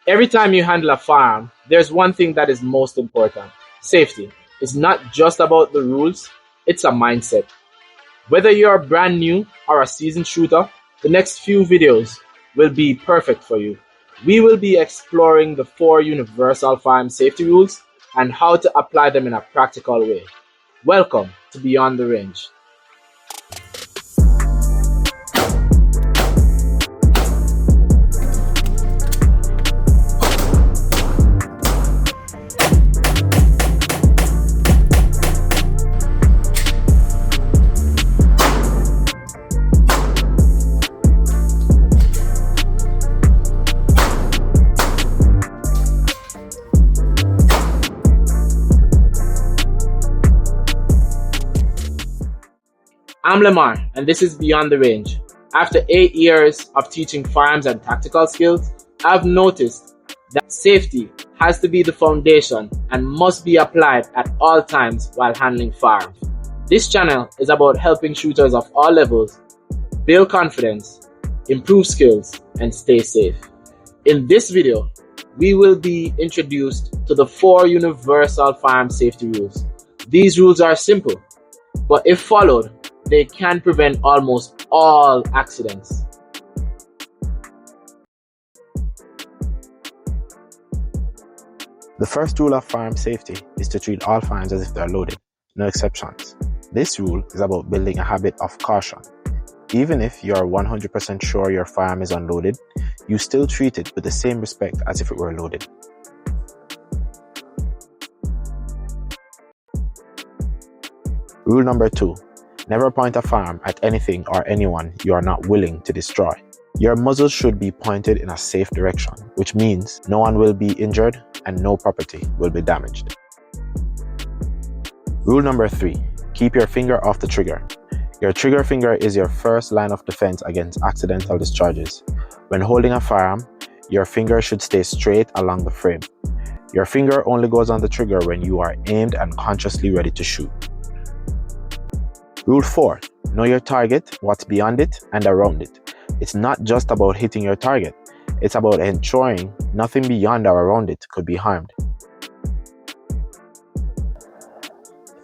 Every time you handle a firearm, there's one thing that is most important: safety. It's not just about the rules, it's a mindset. Whether you're brand new or a seasoned shooter, the next few videos will be perfect for you. We will be exploring the 4 Universal Firearm Safety Rules and how to apply them in a practical way. Welcome to Beyond the Range. I'm Lemar, and this is Beyond the Range. After 8 years of teaching firearms and tactical skills, I've noticed that safety has to be the foundation and must be applied at all times while handling firearms. This channel is about helping shooters of all levels build confidence, improve skills, and stay safe. In this video, we will be introduced to the 4 Universal Firearm Safety Rules. These rules are simple, but if followed, they can prevent almost all accidents. The first rule of firearm safety is to treat all firearms as if they are loaded, no exceptions. This rule is about building a habit of caution. Even if you are 100% sure your firearm is unloaded, you still treat it with the same respect as if it were loaded. Rule number 2. Never point a firearm at anything or anyone you are not willing to destroy. Your muzzle should be pointed in a safe direction, which means no one will be injured and no property will be damaged. Rule number 3. Keep your finger off the trigger. Your trigger finger is your first line of defense against accidental discharges. When holding a firearm, your finger should stay straight along the frame. Your finger only goes on the trigger when you are aimed and consciously ready to shoot. Rule 4. Know your target, what's beyond it, and around it. It's not just about hitting your target. It's about ensuring nothing beyond or around it could be harmed.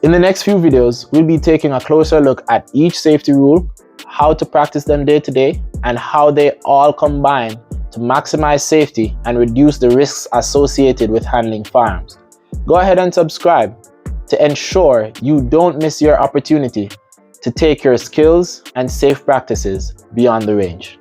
In the next few videos, we'll be taking a closer look at each safety rule, how to practice them day to day, and how they all combine to maximize safety and reduce the risks associated with handling firearms. Go ahead and subscribe to ensure you don't miss your opportunity to take your skills and safe practices beyond the range.